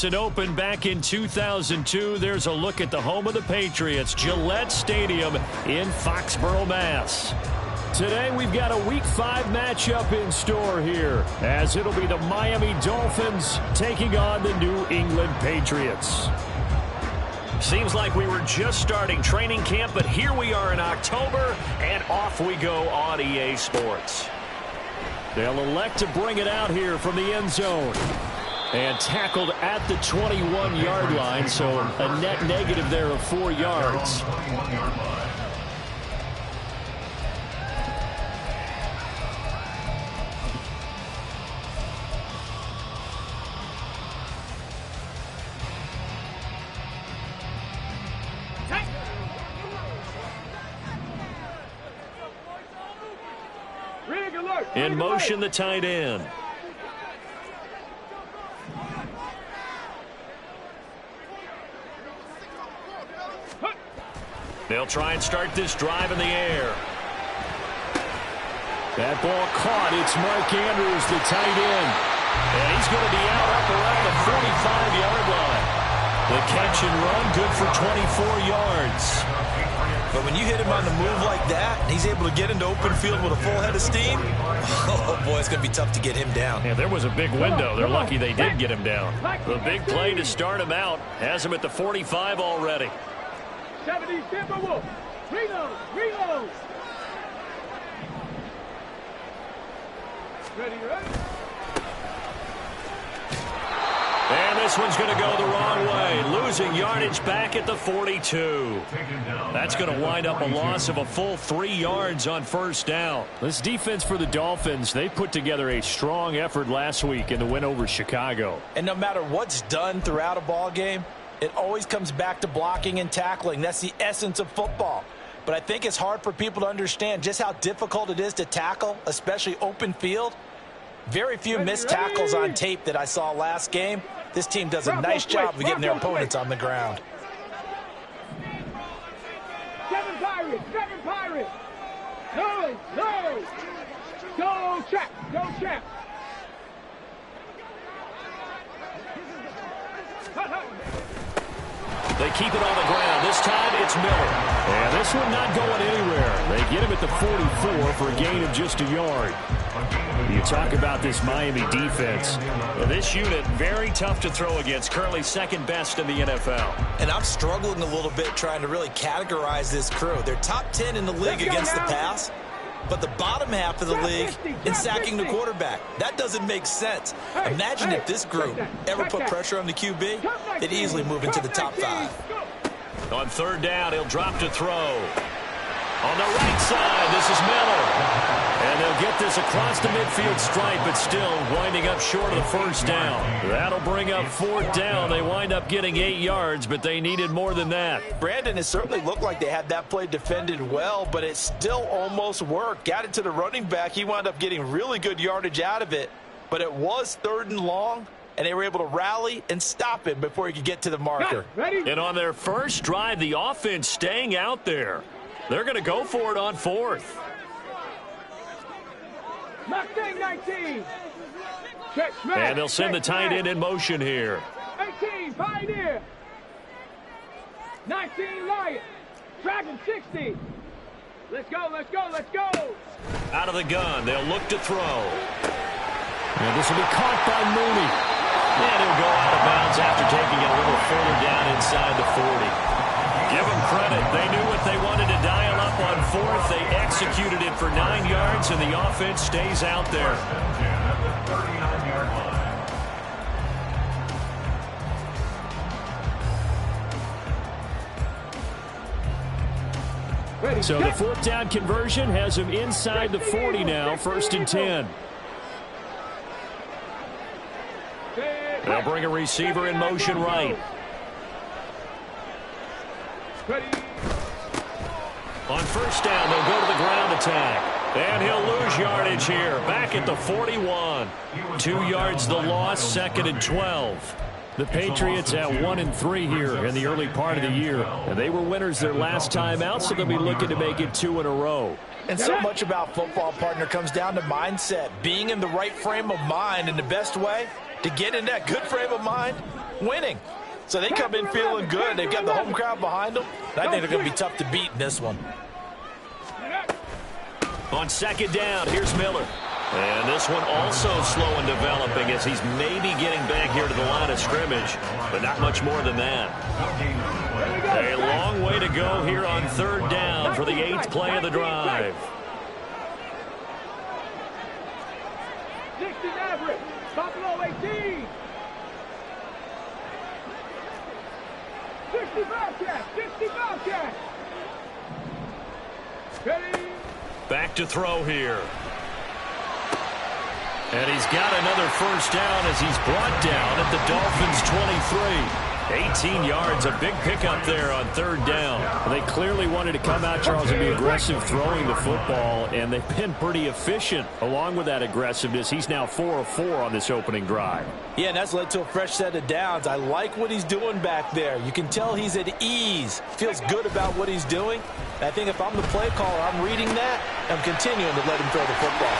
Wisconsin opened back in 2002. There's a look at the home of the Patriots, Gillette Stadium in Foxborough, Mass. Today we've got a Week 5 matchup in store here, as it'll be the Miami Dolphins taking on the New England Patriots. Seems like we were just starting training camp, but here we are in October, and off we go on EA Sports. They'll elect to bring it out here from the end zone. And tackled at the 21-yard line, so a net negative there of 4 yards. In motion, the tight end. They'll try and start this drive in the air. That ball caught. It's Mark Andrews, the tight end. And he's going to be out up around the 45-yard line. The catch and run, good for 24 yards. But when you hit him on the move like that, and he's able to get into open field with a full head of steam, oh, boy, it's going to be tough to get him down. Yeah, there was a big window. They're lucky they did get him down. The big play to start him out has him at the 45 already. 70 Timberwolves. Reload. Ready. And this one's going to go the wrong way. Losing yardage back at the 42. That's going to wind up a loss of a full 3 yards on first down. This defense for the Dolphins, they put together a strong effort last week in the win over Chicago. And no matter what's done throughout a ball game, it always comes back to blocking and tackling. That's the essence of football. But I think it's hard for people to understand just how difficult it is to tackle, especially open field. Very few missed tackles on tape that I saw last game. This team does a nice job of getting their opponents on the ground. Seven Pirates. No. Go, Chap. They keep it on the ground. This time it's Miller. And this one not going anywhere. They get him at the 44 for a gain of just a yard. You talk about this Miami defense. This unit, very tough to throw against. Currently second best in the NFL. And I'm struggling a little bit trying to really categorize this crew. They're top 10 in the league against the pass, but the bottom half of the league in sacking the quarterback. That doesn't make sense. Imagine if this group ever put pressure on the QB, they'd easily move into the top 5. On third down, he'll drop to throw. On the right side, this is Miller. And they'll get this across the midfield stripe, but still winding up short of the first down. That'll bring up fourth down. They wind up getting 8 yards, but they needed more than that. Brandon, it certainly looked like they had that play defended well, but it still almost worked. Got it to the running back. He wound up getting really good yardage out of it, but it was third and long, and they were able to rally and stop him before he could get to the marker. And on their first drive, the offense staying out there. They're going to go for it on fourth. Mustang 19. And they'll send the tight end in motion here. 18, Pioneer. 19, Lion. Dragon 60. Let's go. Out of the gun, they'll look to throw. And this will be caught by Mooney. And he'll go out of bounds after taking it a little further down inside the 40. Give them credit. They knew what they wanted to dial up on fourth. They executed it for 9 yards, and the offense stays out there. So the fourth down conversion has him inside the 40 now, first and 10. They'll bring a receiver in motion right. On first down, they'll go to the ground attack. And he'll lose yardage here. Back at the 41. 2 yards the loss, second and 12. The Patriots at 1-3 here in the early part of the year. And they were winners their last time out, so they'll be looking to make it 2 in a row. And so much about football, partner, comes down to mindset. Being in the right frame of mind, and the best way to get in that good frame of mind winning. So they come in feeling good. They've got the home crowd behind them. I think they're going to be tough to beat in this one. On second down, here's Miller. And this one also slow in developing as he's maybe getting back here to the line of scrimmage, but not much more than that. A long way to go here on third down for the 8th play of the drive. 60 average. Buffalo 18. 60 Bobcats. 60 Bobcats. Ready. Back to throw here. And he's got another first down as he's brought down at the Dolphins' 23. 18 yards, a big pickup there on third down. They clearly wanted to come out, Charles, and be aggressive throwing the football, and they've been pretty efficient along with that aggressiveness. He's now 4 of 4 on this opening drive. Yeah, and that's led to a fresh set of downs. I like what he's doing back there. You can tell he's at ease, feels good about what he's doing. And I think if I'm the play caller, I'm reading that, I'm continuing to let him throw the football.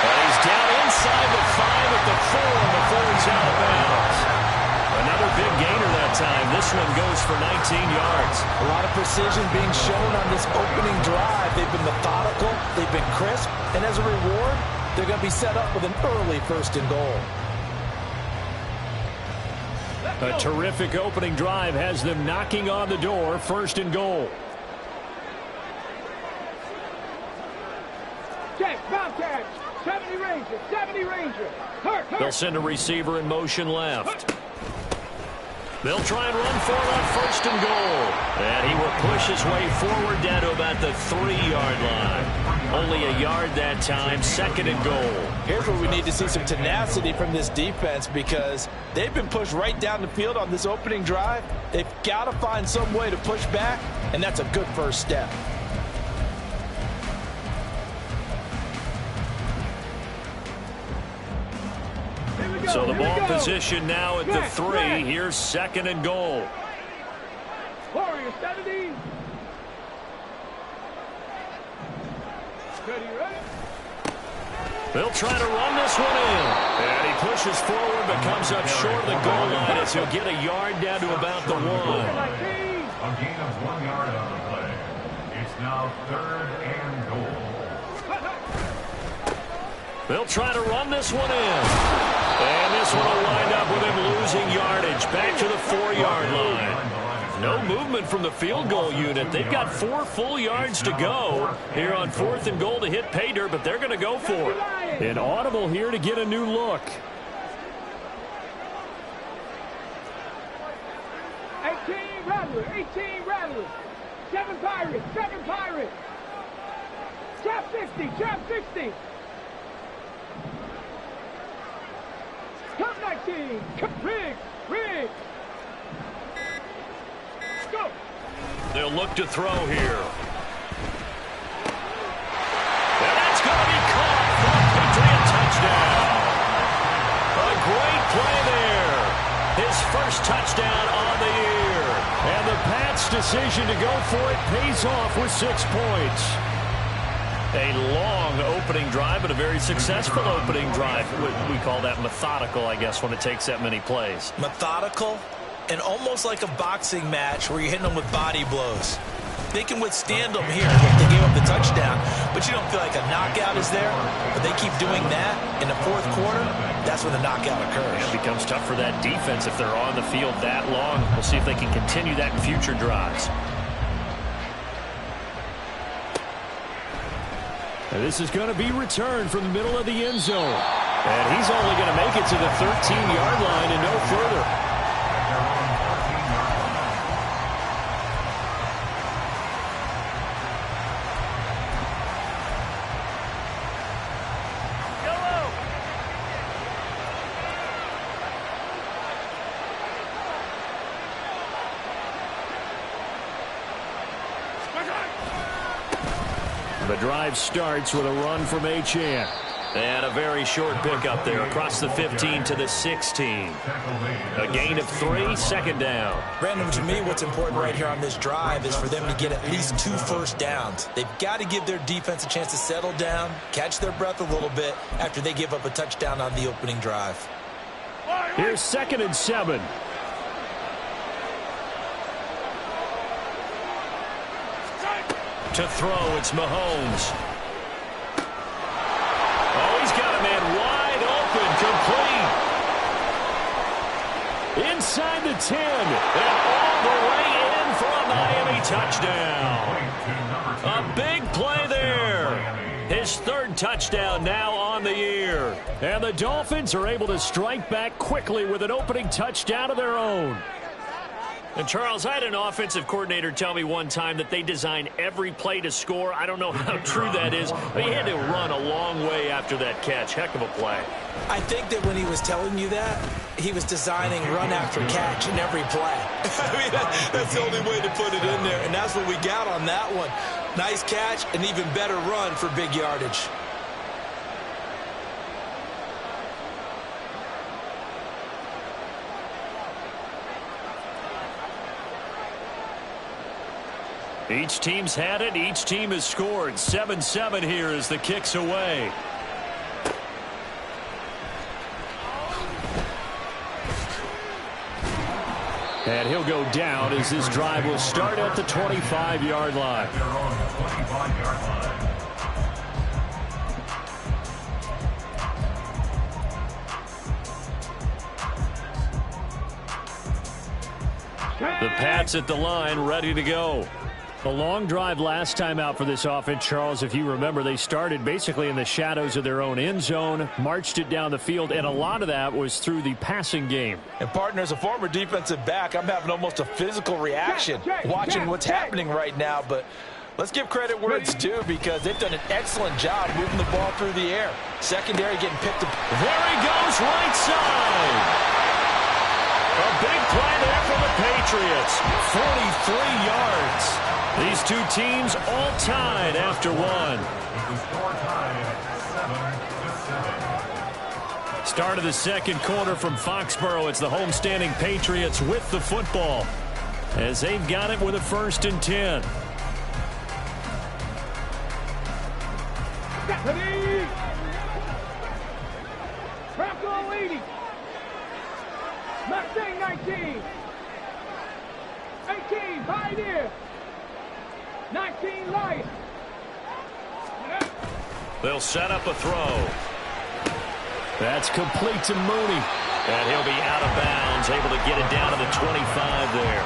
And he's down inside the 5 at the 4 before he's out of bounds. Another big gainer that time. This one goes for 19 yards. A lot of precision being shown on this opening drive. They've been methodical. They've been crisp. And as a reward, they're going to be set up with an early first and goal. A terrific opening drive has them knocking on the door. First and goal. Check. Bobcats. 70 Ranger. 70 Ranger. Hurt. They'll send a receiver in motion left. They'll try and run for it on first and goal. And he will push his way forward down to about the 3-yard line. Only a yard that time, second and goal. Here's where we need to see some tenacity from this defense because they've been pushed right down the field on this opening drive. They've got to find some way to push back, and that's a good first step. So the ball position now at the 3. Here's second and goal. Warrior 70. Ready. They'll try to run this one in. And he pushes forward but comes up short of the goal line as he'll get a yard down to about the 1. A gain of 1 yard on the play. It's now third and goal. They'll try to run this one in. And this one will wind up with him losing yardage back to the 4-yard line. No movement from the field goal unit. They've got 4 full yards to go here on fourth and goal to hit pay dirt, but they're going to go for it. An audible here to get a new look. 18 Rattlers. 18 Rattlers. 7 Pirates. 7 Pirates. Trap 60. Trap 60. Come 19. Riggs. Go. They'll look to throw here. And that's going to be caught for a Patriot touchdown. A great play there. His first touchdown on the year. And the Pats' decision to go for it pays off with 6 points. A long opening drive, but a very successful opening drive. We call that methodical, I guess, when it takes that many plays. Methodical and almost like a boxing match where you're hitting them with body blows. They can withstand them here. Look, they gave up the touchdown, but you don't feel like a knockout is there. But they keep doing that in the fourth quarter. That's when the knockout occurs. It becomes tough for that defense if they're on the field that long. We'll see if they can continue that in future drives. And this is going to be returned from the middle of the end zone. And he's only going to make it to the 13-yard line and no further. The drive starts with a run from Achane. And a very short pickup there across the 15 to the 16. A gain of 3, second down. Brandon, to me, what's important right here on this drive is for them to get at least 2 first downs. They've got to give their defense a chance to settle down, catch their breath a little bit after they give up a touchdown on the opening drive. Here's 2nd and 7. To throw, it's Mahomes. Oh, he's got a man wide open, complete. Inside the 10, and all the way in for a Miami touchdown. A big play there. His 3rd touchdown now on the year. And the Dolphins are able to strike back quickly with an opening touchdown of their own. And, Charles, I had an offensive coordinator tell me one time that they design every play to score. I don't know how true that is, but he had to run a long way after that catch. Heck of a play. I think that when he was telling you that, he was designing run after catch in every play. I mean, that's the only way to put it in there, and that's what we got on that one. Nice catch, an even better run for big yardage. Each team's had it. Each team has scored. 7-7 here as the kick's away. And he'll go down as this drive will start at the 25-yard line. The Pats at the line, ready to go. A long drive last time out for this offense, Charles. If you remember, they started basically in the shadows of their own end zone, marched it down the field, and a lot of that was through the passing game. And, partner, as a former defensive back, I'm having almost a physical reaction watching what's happening right now. But let's give credit where it's due because they've done an excellent job moving the ball through the air. Secondary getting picked up. There he goes, right side. A big play there for the Patriots. 43 yards. These two teams all tied after one. Start of the second quarter from Foxborough. It's the homestanding Patriots with the football as they've got it with a 1st and 10. Bronco 80. Mustang 19. 18, Pioneer. 19, Lion. They'll set up a throw. That's complete to Mooney. And he'll be out of bounds, able to get it down to the 25 there.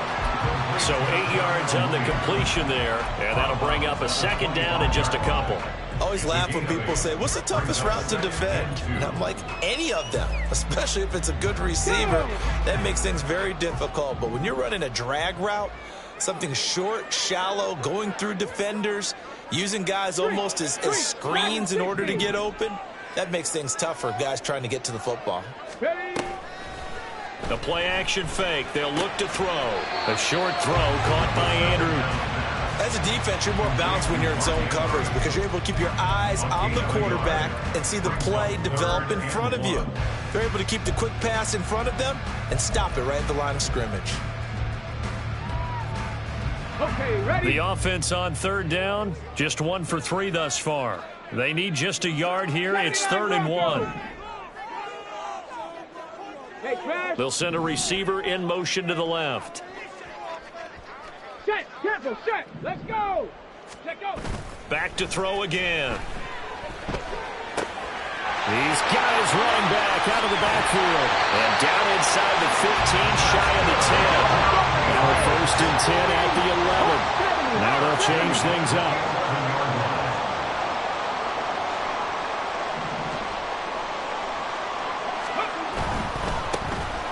So 8 yards on the completion there, and that'll bring up a 2nd down and just a couple. I always laugh when people say, what's the toughest route to defend? And I'm like, any of them, especially if it's a good receiver. That makes things very difficult. But when you're running a drag route, something short, shallow, going through defenders, using guys almost as screens in order to get open, that makes things tough for guys trying to get to the football. The play-action fake. They'll look to throw. A short throw caught by Andrew. As a defense, you're more balanced when you're in zone coverage because you're able to keep your eyes on the quarterback and see the play develop in front of you. They're able to keep the quick pass in front of them and stop it right at the line of scrimmage. Okay, ready. The offense on 3rd down, just 1 for 3 thus far. They need just a yard here. It's 3rd and 1. They'll send a receiver in motion to the left. Set, careful, set. Let's go. Let go. Back to throw again. These guys running back out of the backfield. And down inside the 15, shy of the 10. Now a 1st and 10 at the 11. Now they'll change things up.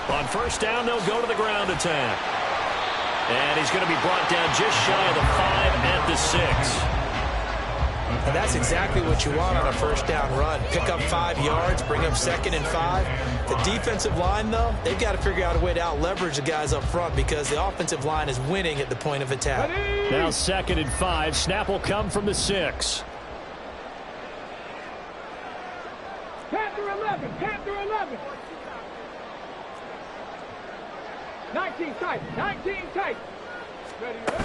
On 1st down, they'll go to the ground attack. And he's going to be brought down just shy of the 5 at the 6. And that's exactly what you want on a 1st down run. Pick up 5 yards, bring up 2nd and 5. The defensive line, though, they've got to figure out a way to out-leverage the guys up front because the offensive line is winning at the point of attack. Now 2nd and 5. Snap will come from the 6. Panther 11, Panther 11. 19 tight, 19 tight. Ready, ready.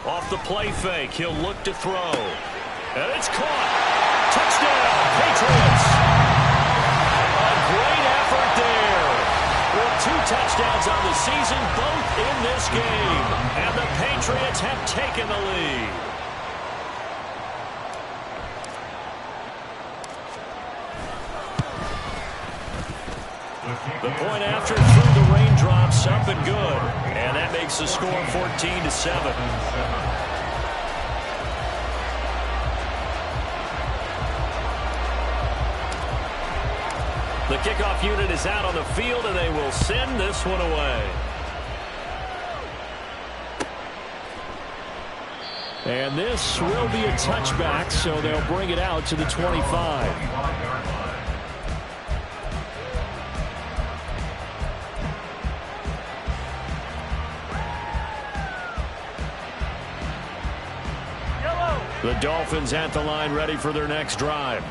Off the play fake, he'll look to throw. And it's caught. Touchdown, Patriots. A great effort there. touchdowns on the season, both in this game. And the Patriots have taken the lead. The point after through the raindrops, up and good. And that makes the score 14-7. The kickoff unit is out on the field, and they will send this one away. And this will be a touchback, so they'll bring it out to the 25. The Dolphins at the line ready for their next drive.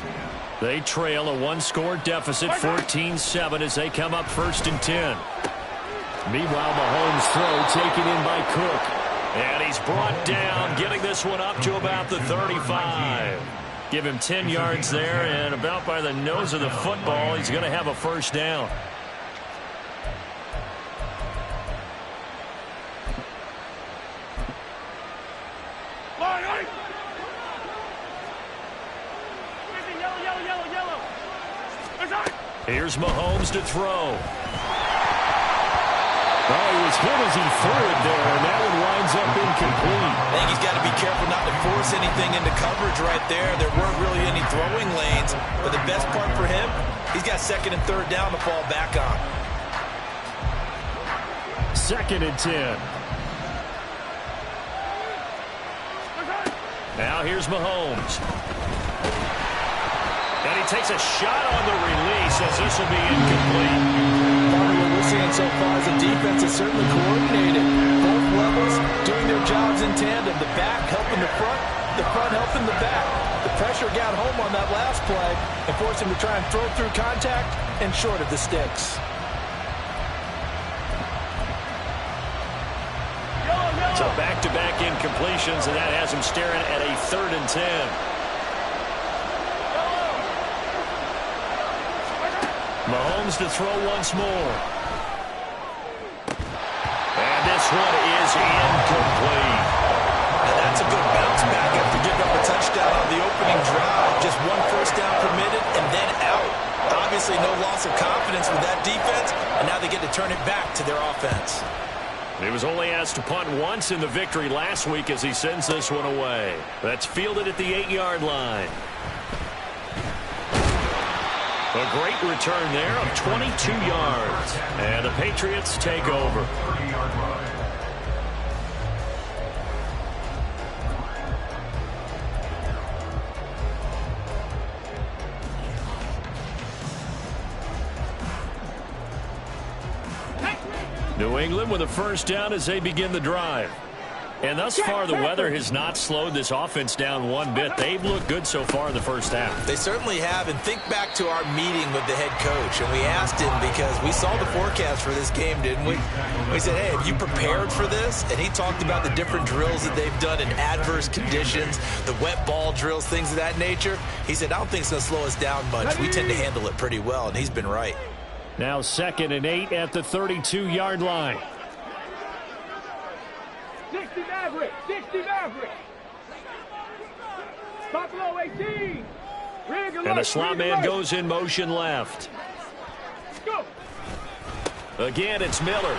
They trail a one-score deficit, 14-7, as they come up 1st and 10. Meanwhile, Mahomes' throw taken in by Cook. And he's brought down, getting this one up to about the 35. Give him 10 yards there, and about by the nose of the football, he's going to have a first down. Here's Mahomes to throw. Oh, he was hit as he threw it there, and that one winds up incomplete. I think he's got to be careful not to force anything into coverage right there. There weren't really any throwing lanes, but the best part for him, he's got 2nd and 3rd down to fall back on. 2nd and 10. Now here's Mahomes. And he takes a shot on the release as this will be incomplete. Part of what we're seeing so far is the defense is certainly coordinated. Both levels doing their jobs in tandem. The back helping the front helping the back. The pressure got home on that last play and forced him to try and throw through contact and short of the sticks. So back-to-back incompletions, and that has him staring at a 3rd and 10. Mahomes to throw once more. And this one is incomplete. And that's a good bounce back after giving up a touchdown on the opening drive. Just 1 first down permitted and then out. Obviously no loss of confidence with that defense, and now they get to turn it back to their offense. He was only asked to punt once in the victory last week as he sends this one away. That's fielded at the 8-yard line. A great return there of 22 yards. And the Patriots take over. New England with a first down as they begin the drive. And thus far, the weather has not slowed this offense down one bit. They've looked good so far in the first half. They certainly have. And think back to our meeting with the head coach. And we asked him because we saw the forecast for this game, didn't we? We said, hey, have you prepared for this? And he talked about the different drills that they've done in adverse conditions, the wet ball drills, things of that nature. He said, I don't think it's going to slow us down much. We tend to handle it pretty well, and he's been right. Now 2nd and 8 at the 32-yard line. 60 Maverick, 60 Maverick. Buffalo 18. And the slot man goes in motion left. Go. Again, it's Miller.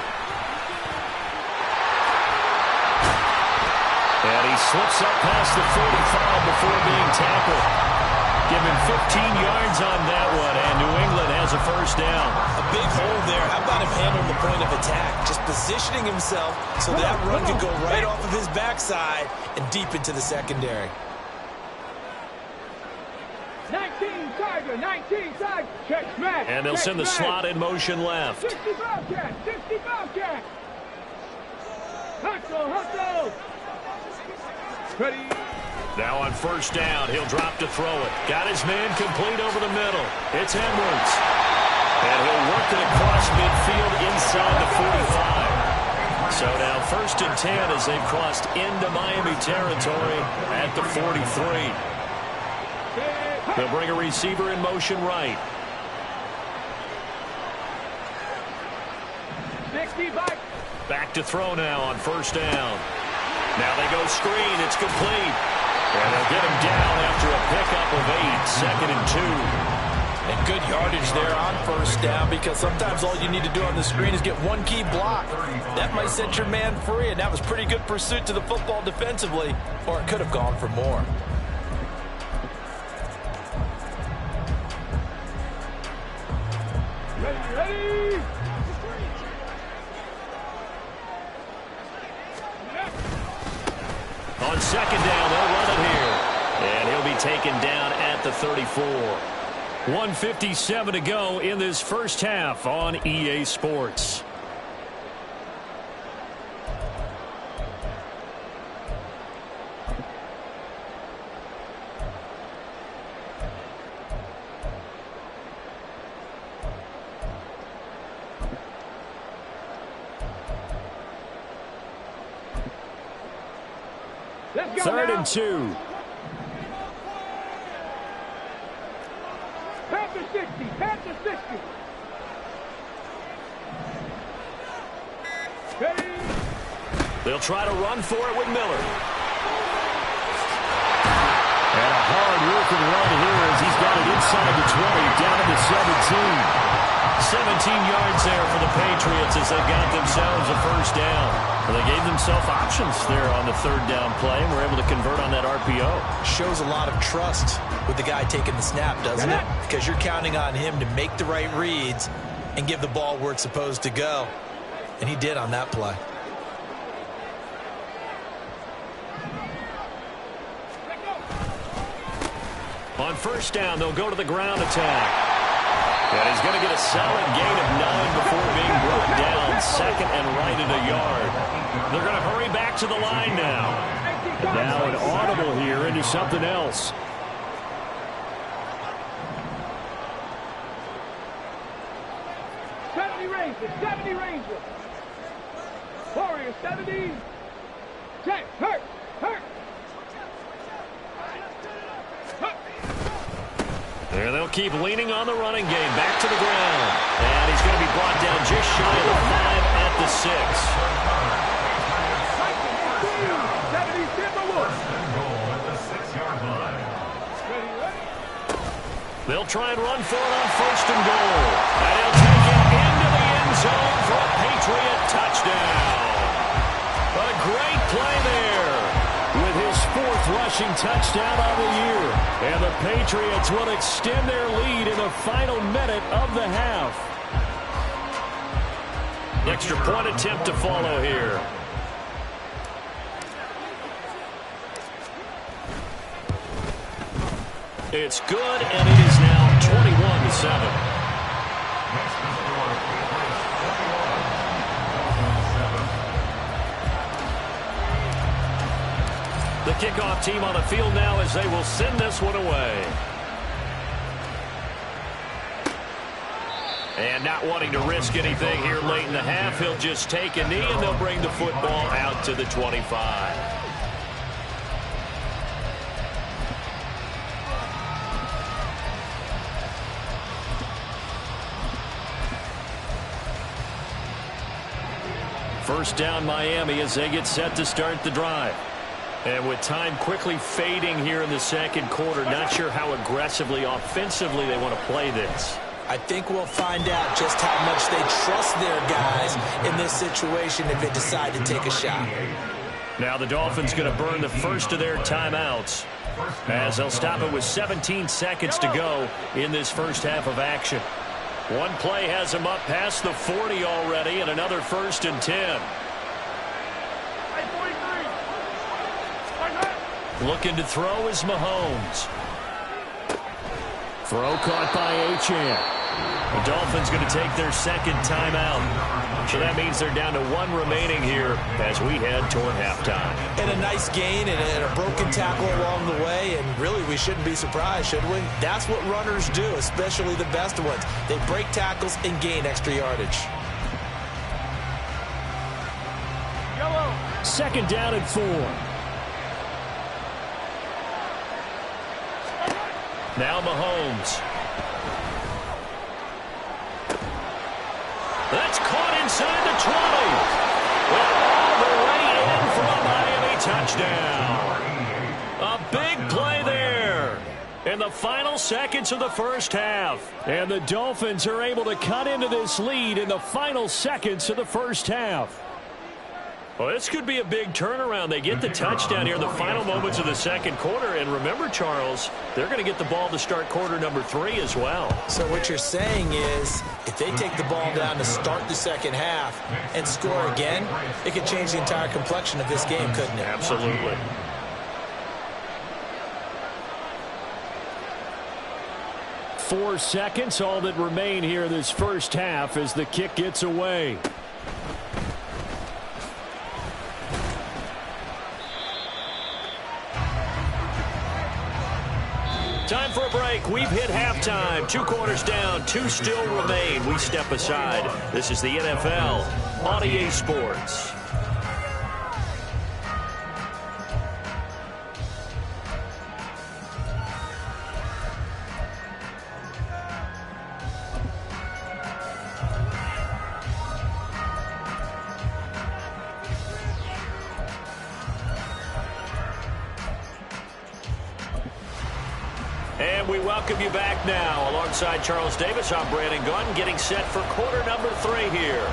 And he slips up past the 45 before being tackled. Give him 15 yards on that one, and New England has a first down. A big hole there. How about him handling the point of attack? Just positioning himself so that run could go right off of his backside and deep into the secondary. 19 Tiger, 19 Tiger. Check smash. And they'll send the slot in motion left. 60 Bobcat, 60 Bobcat. Hustle. Ready. Now on first down, he'll drop to throw it. Got his man complete over the middle. It's Edwards. And he'll work it across midfield inside the 45. So now 1st and 10 as they've crossed into Miami territory at the 43. They'll bring a receiver in motion right. Back to throw now on first down. Now they go screen. It's complete. And they'll get him down after a pickup of 8, 2nd and 2. And good yardage there on first down, because sometimes all you need to do on the screen is get one key block. That might set your man free, and that was pretty good pursuit to the football defensively, or it could have gone for more. Ready! On second down, they'll run it here. And he'll be taken down at the 34. 1:57 to go in this first half on EA Sports. Let's go 3rd now. and 2. Panther 60, Panther 60. Ready? They'll try to run for it with Miller. And a hard-working run here as he's got it inside the 20, down to the 17. 17 yards there for the Patriots as they got themselves a first down. Well, they gave themselves options there on the 3rd down play and were able to convert on that RPO. Shows a lot of trust with the guy taking the snap, doesn't it? Because you're counting on him to make the right reads and give the ball where it's supposed to go. And he did on that play. On first down, they'll go to the ground attack. And he's going to get a solid gain of 9 before being brought down. 2nd and right at a yard. They're going to hurry back to the line now. And now an audible here into something else. '70 Ranger. Warrior 70. Check, hurt. There they'll keep leaning on the running game. Back to the ground. And he's going to be brought down just shy of the 5 at the 6. They'll try and run for it on 1st and goal. And he'll take it into the end zone for a Patriot touchdown. A great play there with his 4th rushing touchdown of the year. And the Patriots will extend their lead in the final minute of the half. Extra point attempt to follow here. It's good, and it is now 21-7. The kickoff team on the field now as they will send this one away. And not wanting to risk anything here late in the half, he'll just take a knee and they'll bring the football out to the 25. First down Miami as they get set to start the drive. And with time quickly fading here in the 2nd quarter, not sure how aggressively, offensively they want to play this. I think we'll find out just how much they trust their guys in this situation if they decide to take a shot. Now the Dolphins going to burn the first of their timeouts as they'll stop it with 17 seconds to go in this first half of action. One play has them up past the 40 already, and another 1st and 10. Looking to throw is Mahomes. Throw caught by Achane. The Dolphins going to take their 2nd timeout. So that means they're down to 1 remaining here as we head toward halftime. And a nice gain and a broken tackle along the way, and really we shouldn't be surprised, should we? That's what runners do, especially the best ones. They break tackles and gain extra yardage. 2nd down and 4. Now Mahomes. That's caught inside the 20. touchdown. A big play there in the final seconds of the first half. And the Dolphins are able to cut into this lead in the final seconds of the first half. Well, this could be a big turnaround. They get the touchdown here in the final moments of the second quarter. And remember, Charles, they're going to get the ball to start quarter number 3 as well. So what you're saying is if they take the ball down to start the second half and score again, it could change the entire complexion of this game, couldn't it? Absolutely. Four seconds, all that remain here this first half as the kick gets away. Time for a break. We've hit halftime. 2 quarters down. 2 still remain. We step aside. This is the NFL on EA Sports. And we welcome you back now. Alongside Charles Davis, I'm Brandon Gunn, getting set for quarter number 3 here.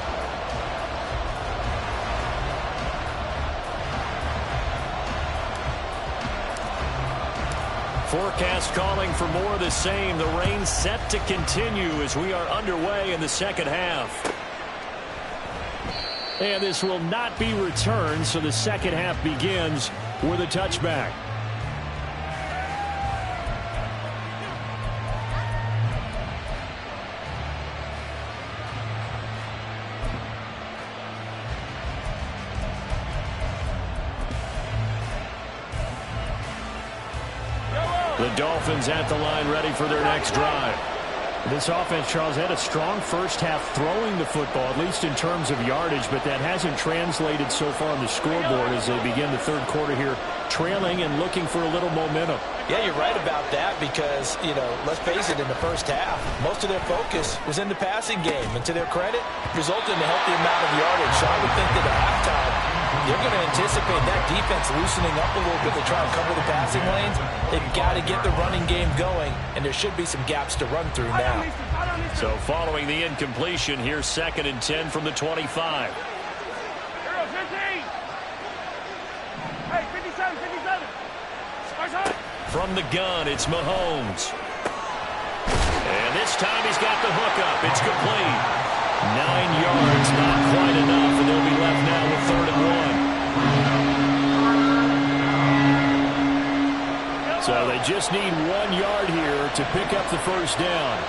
Forecast calling for more of the same. The rain set to continue as we are underway in the second half. And this will not be returned, so the second half begins with a touchback. The Dolphins at the line ready for their next drive. This offense, Charles, had a strong first half throwing the football, at least in terms of yardage, but that hasn't translated so far on the scoreboard as they begin the third quarter here, trailing and looking for a little momentum. Yeah, you're right about that because, you know, let's face it, in the first half, most of their focus was in the passing game. And to their credit, resulted in a healthy amount of yardage. So I would think that at halftime, they're going to anticipate that defense loosening up a little bit to try and cover the passing lanes. They've got to get the running game going, and there should be some gaps to run through now. So following the incompletion, here's 2nd and 10 from the 25. From the gun, it's Mahomes. And this time he's got the hook up. It's complete. 9 yards, not quite enough, and they'll be left now with 3rd and 1. So they just need 1 yard here to pick up the first down.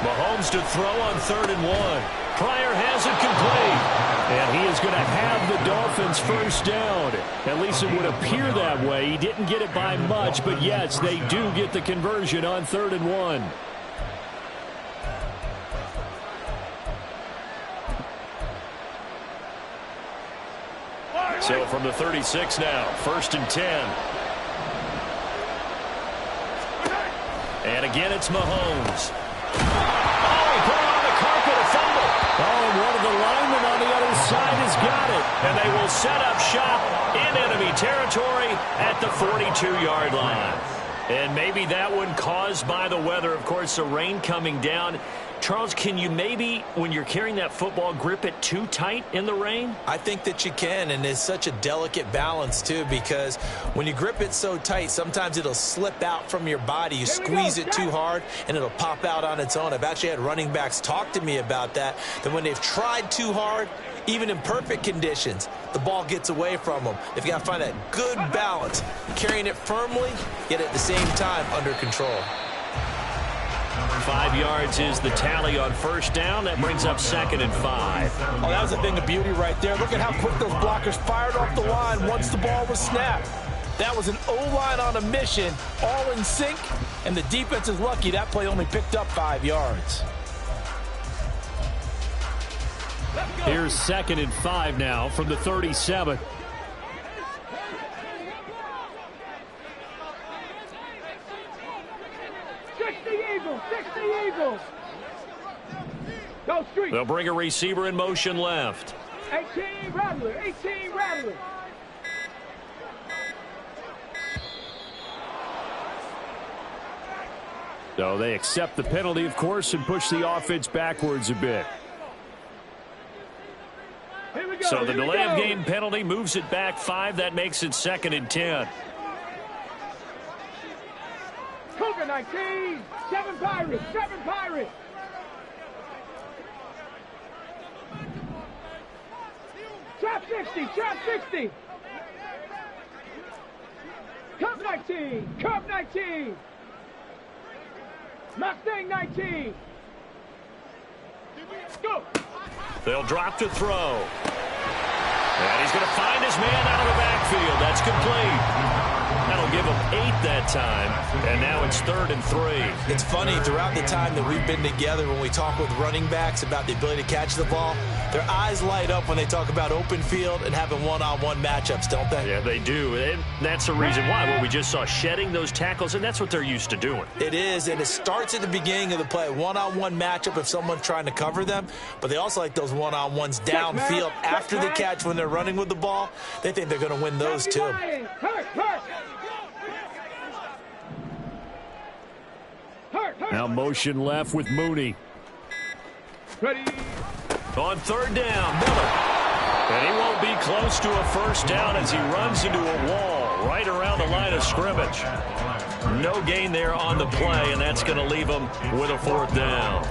Mahomes to throw on 3rd and 1. Pryor has it complete. And he is going to have the Dolphins first down. At least it would appear that way. He didn't get it by much, but yes, they do get the conversion on 3rd and 1. So from the 36 now, 1st and 10. And again, it's Mahomes. Oh, he put it on the carpet, a fumble. Oh, and one of the linemen on the other side has got it. And they will set up shop in enemy territory at the 42-yard line. And maybe that one caused by the weather. Of course, the rain coming down. Charles, can you maybe, when you're carrying that football, grip it too tight in the rain? I think that you can, and it's such a delicate balance, too, because when you grip it so tight, sometimes it'll slip out from your body. You squeeze it too hard, and it'll pop out on its own. I've actually had running backs talk to me about that when they've tried too hard, even in perfect conditions, the ball gets away from them. They've got to find that good balance, carrying it firmly, yet at the same time under control. 5 yards is the tally on first down. That brings up 2nd and 5. Oh, that was a thing of beauty right there. Look at how quick those blockers fired off the line once the ball was snapped. That was an O-line on a mission, all in sync, and the defense is lucky that play only picked up 5 yards. Here's 2nd and 5 now from the 37. Go street. They'll bring a receiver in motion left. 18 Rattler. 18 Rattler. So they accept the penalty, of course, and push the offense backwards a bit. Here we go. So the Here we delay of go. game penalty moves it back 5. That makes it 2nd and 10. Cougar 19. 7 Pirates. 7 Pirates. Trap 60. Trap 60. Cub 19. Cub 19. Mustang 19. Go. They'll drop to throw. And he's going to find his man out of the backfield. That's complete. That'll give him 8 that time. And now it's 3rd and 3. It's funny, throughout the time that we've been together, when we talk with running backs about the ability to catch the ball, their eyes light up when they talk about open field and having one-on-one matchups, don't they? Yeah, they do. And that's the reason why. What we just saw, shedding those tackles, and that's what they're used to doing. It is, and it starts at the beginning of the play. One-on-one matchup if someone's trying to cover them, but they also like those one-on-ones downfield after the catch when they're running with the ball. They think they're going to win those too. Hurt, hurt. Hurt, hurt. Now motion left with Mooney. Ready. On 3rd down, Miller. And he won't be close to a 1st down as he runs into a wall right around the line of scrimmage. No gain there on the play, and that's going to leave him with a 4th down.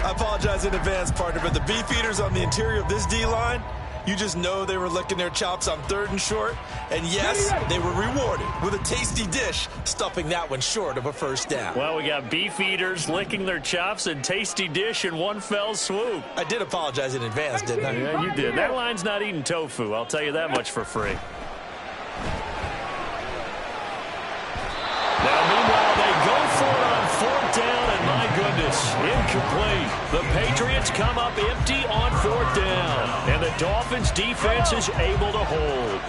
I apologize in advance, partner, but the beefeaters on the interior of this D-line, you just know they were licking their chops on 3rd and short. And yes, they were rewarded with a tasty dish, stuffing that one short of a 1st down. Well, we got beef eaters licking their chops and tasty dish in one fell swoop. I did apologize in advance, didn't I? Yeah, you did. That line's not eating tofu. I'll tell you that much for free. Now, meanwhile, they go for it on 4th down, and my goodness, incomplete. The Patriots come up empty on 4th down, and the Dolphins' defense is able to hold.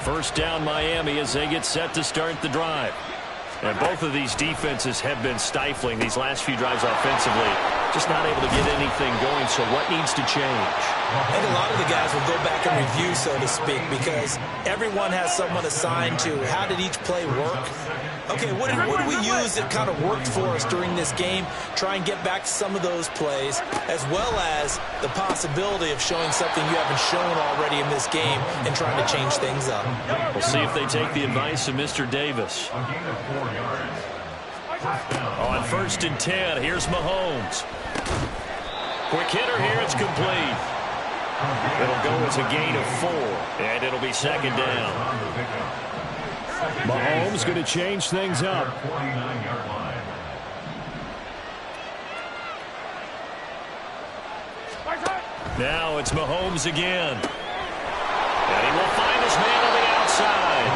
1st down, Miami, as they get set to start the drive. And both of these defenses have been stifling these last few drives offensively. Just not able to get anything going, so what needs to change? I think a lot of the guys will go back and review, so to speak, because everyone has someone assigned to how did each play work. Okay, what did we use that kind of worked for us during this game? Try and get back to some of those plays, as well as the possibility of showing something you haven't shown already in this game and trying to change things up. We'll see if they take the advice of Mr. Davis. A gain of 4 yards. On 1st and 10, here's Mahomes. Quick hitter here, it's complete. It'll go as a gain of 4, and it'll be 2nd down. Mahomes going to change things up. 49-yard line. Now it's Mahomes again. And he will find his man on the outside.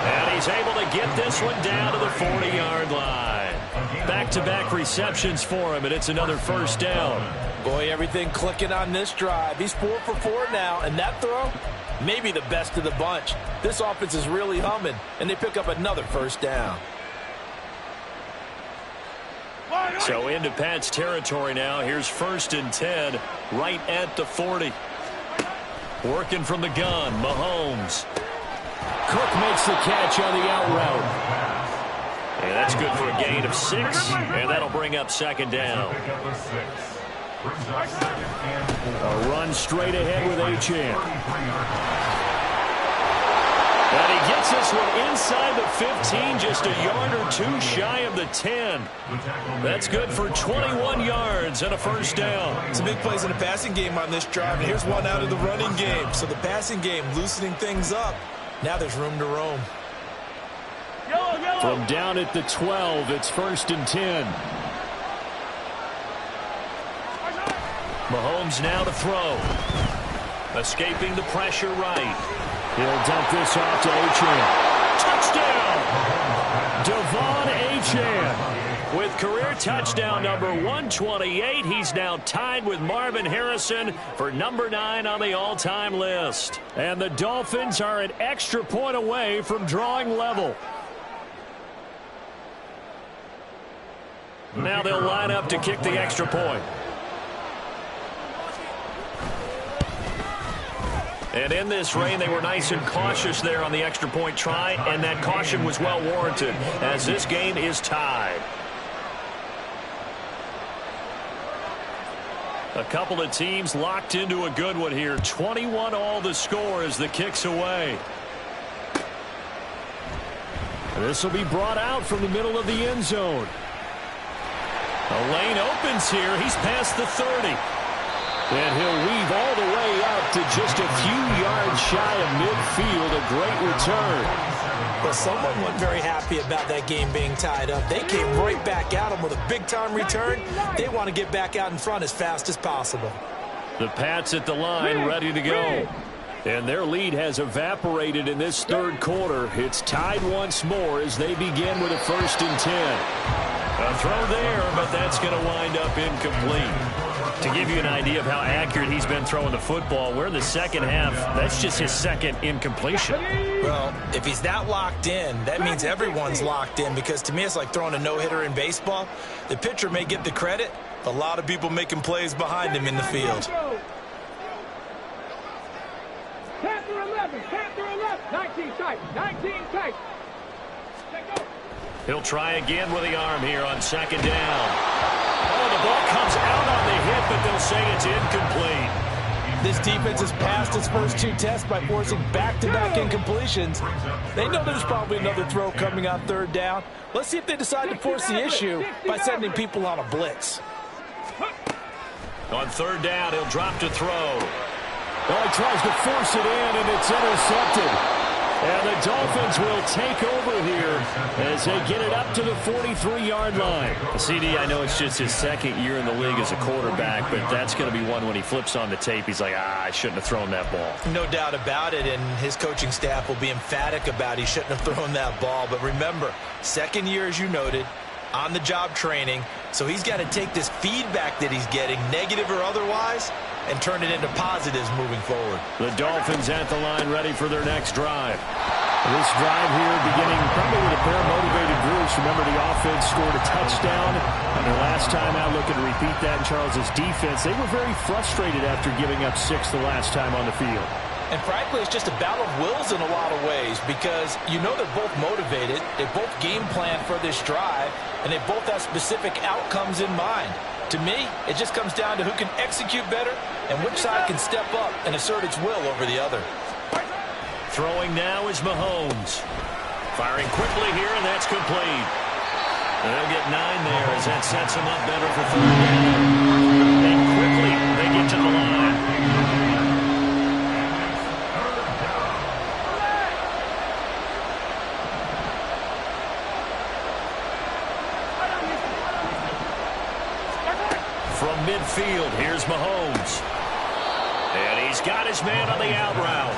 And he's able to get this one down to the 40-yard line. Back-to-back receptions for him, and it's another 1st down. Boy, everything clicking on this drive. He's 4 for 4 now, and that throw, maybe the best of the bunch. This offense is really humming, and they pick up another 1st down. So into Pat's territory now. Here's 1st and 10, right at the 40. Working from the gun, Mahomes. Cook makes the catch on the out route. And that's good for a gain of 6, and that'll bring up 2nd down. A run straight ahead with Achane. And he gets this one inside the 15, just a yard or 2 shy of the 10. That's good for 21 yards and a 1st down. Some big plays in the passing game on this drive, and here's one out of the running game. So the passing game loosening things up. Now there's room to roam. From down at the 12, it's 1st and 10. Mahomes now to throw. Escaping the pressure right. He'll dump this off to Achane. Touchdown! Devon Achane. With career touchdown number 128, he's now tied with Marvin Harrison for number 9 on the all-time list. And the Dolphins are an extra point away from drawing level. Now they'll line up to kick the extra point. And in this rain, they were nice and cautious there on the extra point try, and that caution was well warranted as this game is tied. A couple of teams locked into a good one here. 21 all the score as the kick's away. This will be brought out from the middle of the end zone. A lane opens here. He's past the 30. And he'll weave all the way up to just a few yards shy of midfield. A great return. Well, someone wasn't very happy about that game being tied up. They came right back at him with a big-time return. They want to get back out in front as fast as possible. The Pats at the line, ready to go. And their lead has evaporated in this third quarter. It's tied once more as they begin with a 1st and 10. A throw there, but that's going to wind up incomplete. To give you an idea of how accurate he's been throwing the football, we're in the second half. That's just his second incompletion. Well, if he's that locked in, that means everyone's locked in, because to me it's like throwing a no-hitter in baseball. The pitcher may get the credit. A lot of people making plays behind him in the field. Panther 11, Panther 11, 19 tight, 19 tight. He'll try again with the arm here on 2nd down. Oh, the ball comes out on the hit, but they'll say it's incomplete. This defense has passed its first 2 tests by forcing back-to-back incompletions. They know there's probably another throw coming on 3rd down. Let's see if they decide to force the issue by sending people on a blitz. On 3rd down, he'll drop to throw. Well, he tries to force it in, and it's intercepted. And the Dolphins will take over here as they get it up to the 43-yard line. CD, I know it's just his 2nd year in the league as a quarterback, but that's going to be one when he flips on the tape. He's like, I shouldn't have thrown that ball. No doubt about it, and his coaching staff will be emphatic about he shouldn't have thrown that ball. But remember, 2nd year, as you noted, on-the-job training, so he's got to take this feedback that he's getting, negative or otherwise, and turn it into positives moving forward. The Dolphins at the line ready for their next drive. This drive here beginning probably with a pair of motivated groups. Remember, the offense scored a touchdown on their last time out, looking to repeat that in Charles's defense. They were very frustrated after giving up 6 the last time on the field. And frankly, it's just a battle of wills in a lot of ways, because you know they're both motivated, they both game plan for this drive, and they both have specific outcomes in mind. To me, it just comes down to who can execute better and which side can step up and assert its will over the other. Throwing now is Mahomes. Firing quickly here, and that's complete. And they'll get 9 there as that sets them up better for 3rd down. And quickly, they get to the line. From midfield, here's Mahomes. And he's got his man on the out route.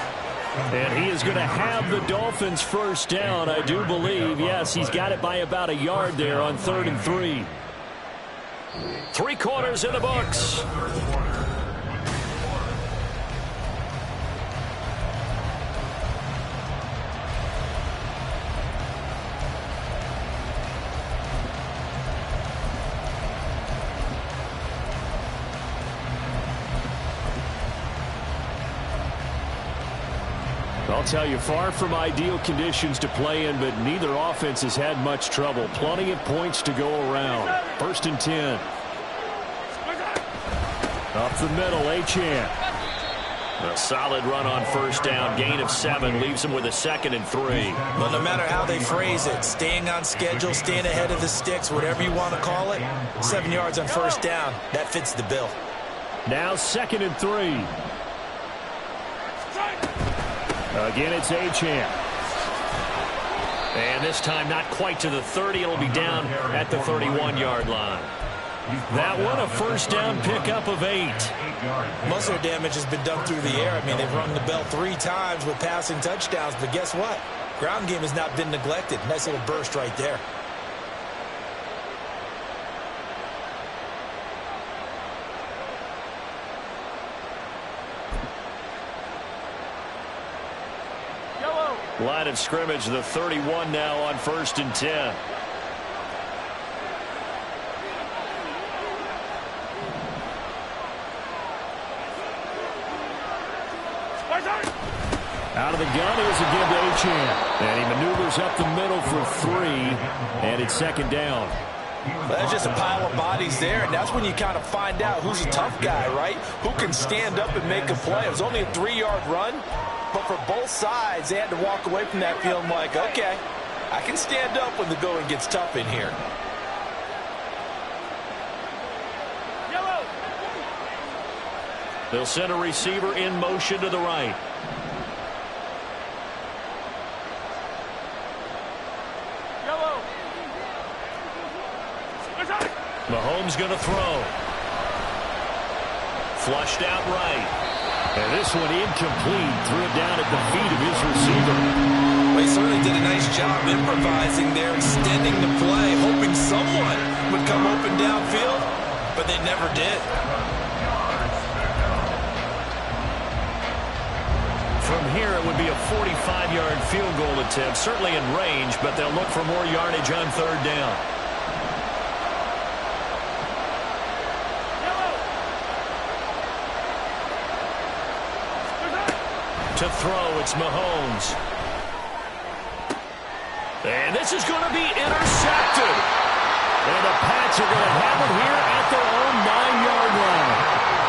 And he is going to have the Dolphins 1st down, I do believe. Yes, he's got it by about a yard there on 3rd and 3. 3 quarters in the books. I'll tell you, far from ideal conditions to play in, but neither offense has had much trouble. Plenty of points to go around. 1st and 10. Up the middle, Achane. A solid run on 1st down. Gain of 7 leaves them with a 2nd and 3. Well, no matter how they phrase it, staying on schedule, staying ahead of the sticks, whatever you want to call it, 7 yards on 1st down, that fits the bill. Now 2nd and 3. Again, it's Achane. And this time not quite to the 30. It'll be down at the 31-yard line. That one, a 1st down pickup of 8. Most of their damage has been done through the air. I mean, they've rung the bell 3 times with passing touchdowns, but guess what? Ground game has not been neglected. Nice little burst right there. Line of scrimmage, the 31 now on 1st and 10. Out of the gun, here's a give to Achane. And he maneuvers up the middle for 3, and it's second down. Well, that's just a pile of bodies there, and that's when you kind of find out who's a tough guy, right? Who can stand up and make a play. It was only a 3-yard run, but for both sides, they had to walk away from that feeling like, okay, I can stand up when the going gets tough in here. They'll send a receiver in motion to the right. Mahomes going to throw. Flushed out right. And this one incomplete. Threw it down at the feet of his receiver. Well, he certainly did a nice job improvising there, extending the play, hoping someone would come open downfield, but they never did. From here, it would be a 45-yard field goal attempt, certainly in range, but they'll look for more yardage on third down. To throw, it's Mahomes. And this is going to be intercepted. And the Pats are going to have it here at their own 9-yard line.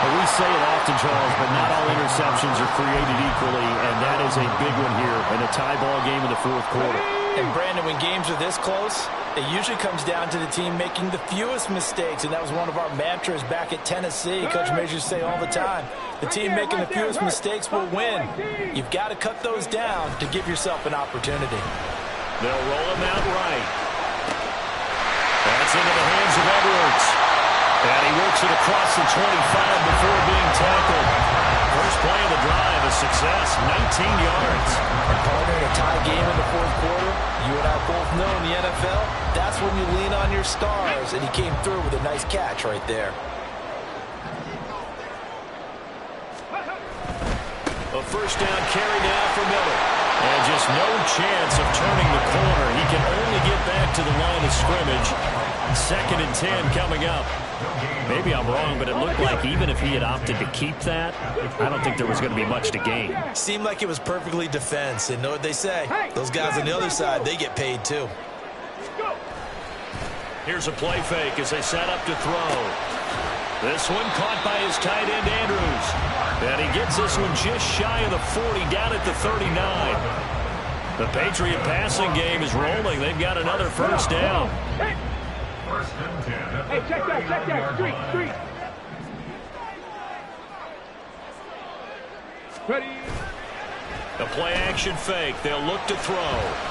Well, we say it often, Charles, but not all interceptions are created equally, and that is a big one here in a tie ball game in the fourth quarter. And, Brandon, when games are this close, it usually comes down to the team making the fewest mistakes, and that was one of our mantras back at Tennessee. Coach Major say all the time, the team making the fewest mistakes will win. You've got to cut those down to give yourself an opportunity. They'll roll him out right. That's into the hands of Edwards. And he works it across the 25 before being tackled. First play of the drive, a success, 19 yards. And partner, in a tie game in the fourth quarter, you and I both know in the NFL, that's when you lean on your stars, and he came through with a nice catch right there. A first down carry now for Miller. And just no chance of turning the corner. He can only get back to the line of scrimmage. 2nd and 10 coming up. Maybe I'm wrong, but it looked like even if he had opted to keep that, I don't think there was going to be much to gain. Seemed like it was perfectly defense, and know what they say. Those guys on the other side, they get paid too. Here's a play fake as they set up to throw. This one caught by his tight end, Andrews. And he gets this one just shy of the 40, down at the 39. The Patriot passing game is rolling. They've got another first down. First and 10. Hey, check that. Street. Ready. A play action fake. They'll look to throw.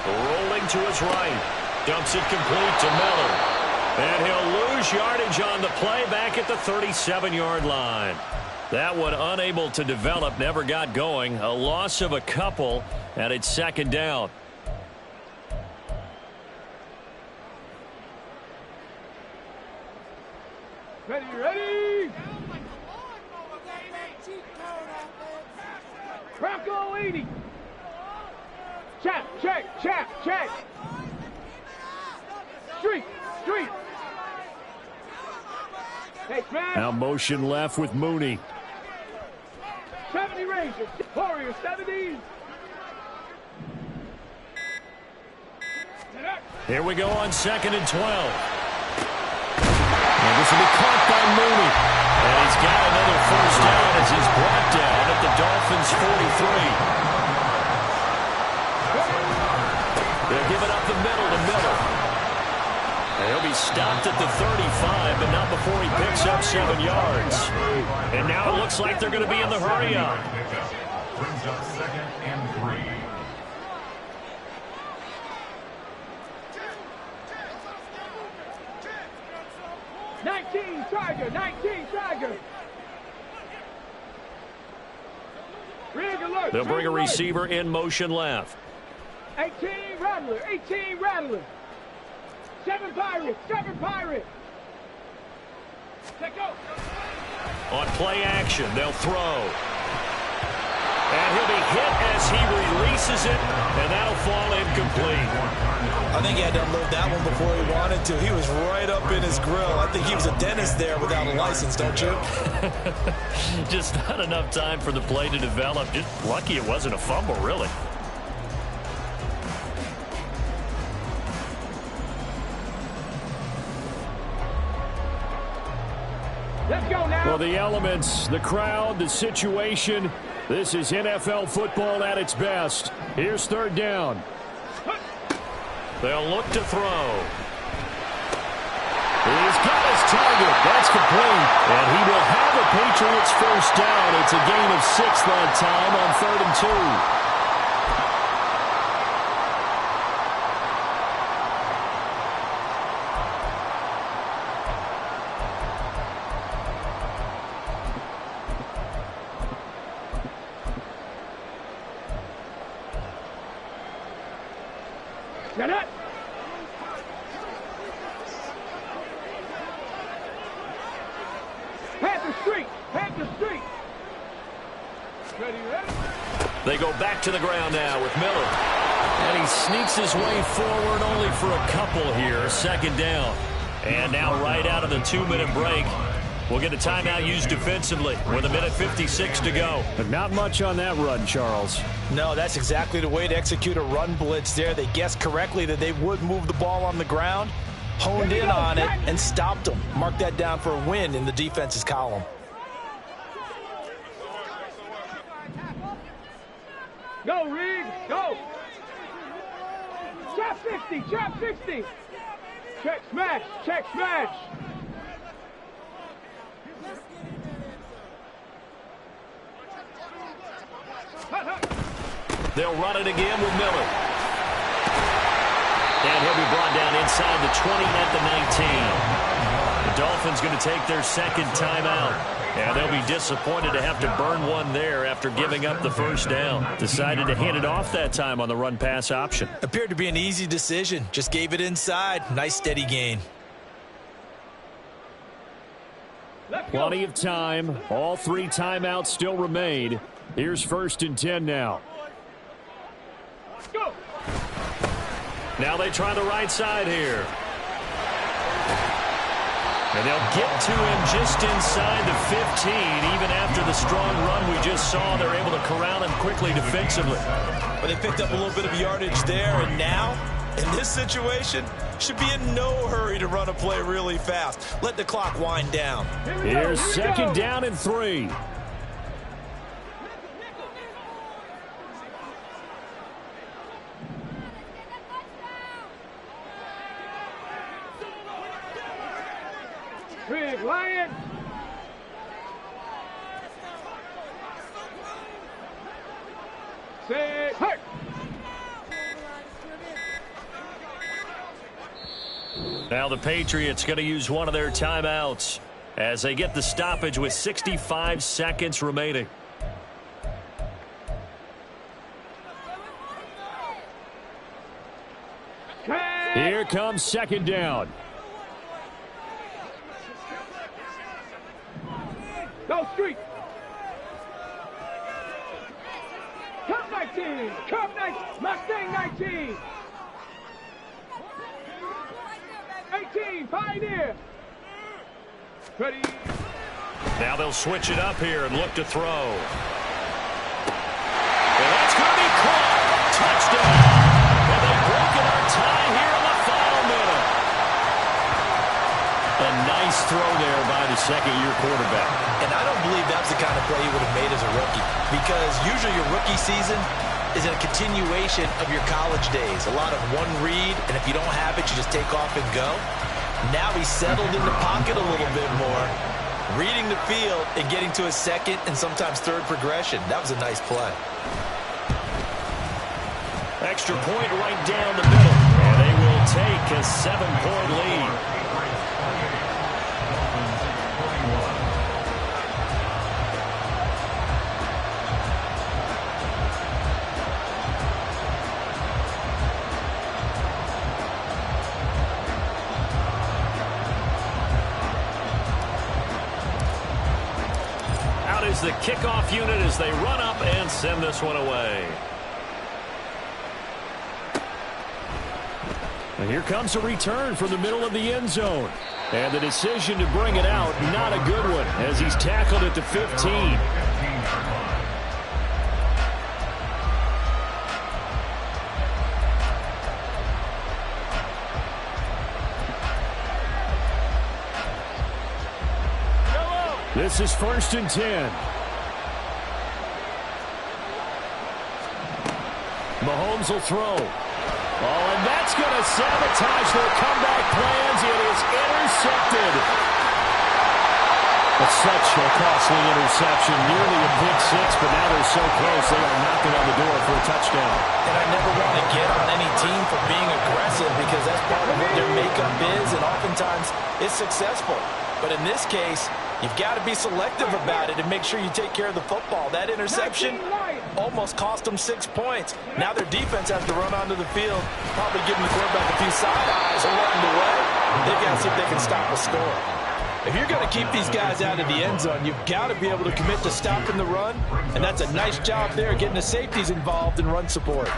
Rolling to his right. Dumps it complete to Miller. And he'll lose yardage on the play back at the 37-yard line. That one unable to develop, never got going. A loss of a couple, and it's second down. Ready. Bronco 80. Check. Street. Hey, Now motion left with Mooney. 70 Rangers. Warriors 70. Here we go on 2nd and 12. And this will be caught by Mooney. And he's got another first down as he's brought down at the Dolphins' 43. They'll give it up the middle to Miller. And he'll be stopped at the 35, but not before he picks up 7 yards. And now it looks like they're going to be in the hurry up. Brings up 2nd and 3. Tiger. Rig alert. They'll bring a receiver in motion left. 18 Rattler. 7 Pirates. Let go. On play action, they'll throw. And he'll be hit as he releases it, and that'll fall incomplete. I think he had to unload that one before he wanted to. He was right up in his grill. I think he was a dentist there without a license, don't you? Just not enough time for the play to develop. Just lucky it wasn't a fumble, really. Let's go now. Well, the elements, the crowd, the situation, this is NFL football at its best. Here's third down. They'll look to throw. He's got his target. That's complete. And he will have the Patriots first down. It's a gain of 6 that time on 3rd and 2. Get it. Panther Street. Panther Street. Ready, ready. They go back to the ground now with Miller. And he sneaks his way forward only for a couple here. Second down. And now right out of the 2-minute break, we'll get a timeout used defensively with 1:56 to go. But not much on that run, Charles. No, that's exactly the way to execute a run blitz there. They guessed correctly that they would move the ball on the ground, honed in on it, and stopped them. Mark that down for a win in the defense's column. Go, Reed. Go. Chop 60. Chop 60. Check smash. Check smash. They'll run it again with Miller. And he'll be brought down inside the 20 at the 19. The Dolphins going to take their second timeout. And they'll be disappointed to have to burn one there after giving up the first down. Decided to hand it off that time on the run-pass option. Appeared to be an easy decision. Just gave it inside. Nice steady gain. Plenty of time. All 3 timeouts still remain. Here's 1st and 10 now. Go. Now they try the right side here. And they'll get to him just inside the 15. Even after the strong run we just saw, they're able to corral him quickly defensively. But they picked up a little bit of yardage there, and now, in this situation, should be in no hurry to run a play really fast. Let the clock wind down. Here's 2nd down and 3. Big Lion. Say, hey. Now the Patriots going to use one of their timeouts as they get the stoppage with 65 seconds remaining. Here comes 2nd down. Go Street. Cup 19. Cup 19. Mustang 19. 18. Pioneer. Ready. Now they'll switch it up here and look to throw. And that's going to be caught. Touchdown. And they've broken our tie here in the final minute. A nice throw there by the second-year quarterback. And I don't believe that was the kind of play he would have made as a rookie, because usually your rookie season is a continuation of your college days. A lot of one read, and if you don't have it, you just take off and go. Now he's settled in the pocket a little bit more, reading the field and getting to his second and sometimes third progression. That was a nice play. Extra point right down the middle. And they will take a 7-point lead. Out is the kickoff unit as they run up and send this one away. And here comes a return from the middle of the end zone. And the decision to bring it out, not a good one, as he's tackled at the 15. This is 1st and 10. Mahomes will throw. Oh, and that's going to sabotage their comeback plans. It is intercepted. It's such a costly interception, nearly a pick six, but now they're so close they are knocking on the door for a touchdown. And I never want to get on any team for being aggressive because that's part of what their makeup is, and oftentimes it's successful. But in this case, you've got to be selective about it and make sure you take care of the football. That interception almost cost them 6 points. Now their defense has to run onto the field, probably giving the quarterback a few side eyes along the way. They've got to see if they can stop a score. If you're going to keep these guys out of the end zone, you've got to be able to commit to stopping the run, and that's a nice job there getting the safeties involved in run support.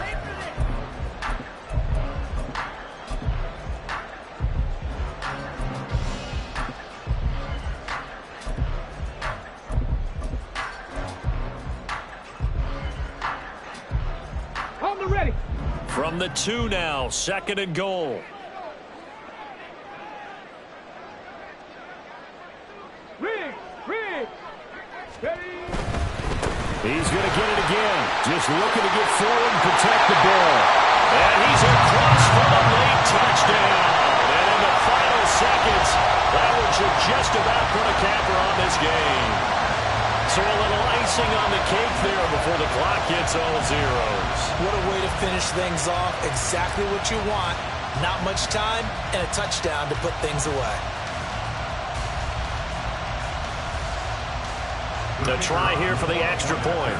Ready. From the 2 now, 2nd and goal. Ready. He's going to get it again. Just looking to get forward and protect the ball. And he's across for the late touchdown. And in the final seconds, that one should just about put a capper on this game. So a little icing on the cake there before the clock hits all zeros. What a way to finish things off. Exactly what you want. Not much time and a touchdown to put things away. The try here for the extra point.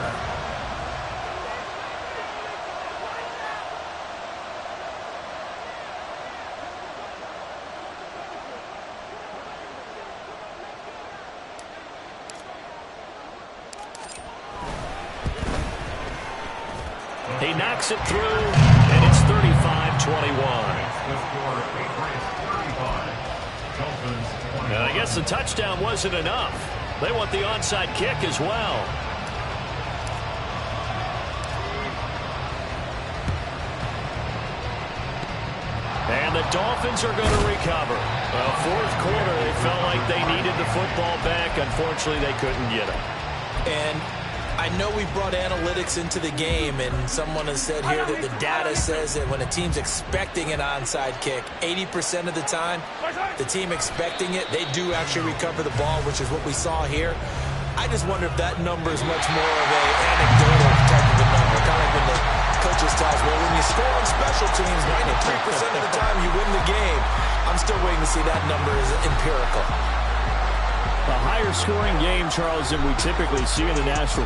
He knocks it through, and it's 35-21. I guess the touchdown wasn't enough. They want the onside kick as well. And the Dolphins are going to recover. Well, 4th quarter, they felt like they needed the football back. Unfortunately, they couldn't get it. And I know we brought analytics into the game, and someone has said here that the data says that when a team's expecting an onside kick, 80% of the time, the team expecting it, they do actually recover the ball, which is what we saw here. I just wonder if that number is much more of a anecdotal type of a number, kind of like when the coaches tell us, well, when you score on special teams, 93% of the time you win the game. I'm still waiting to see that number is empirical. A higher scoring game, Charles, than we typically see in the National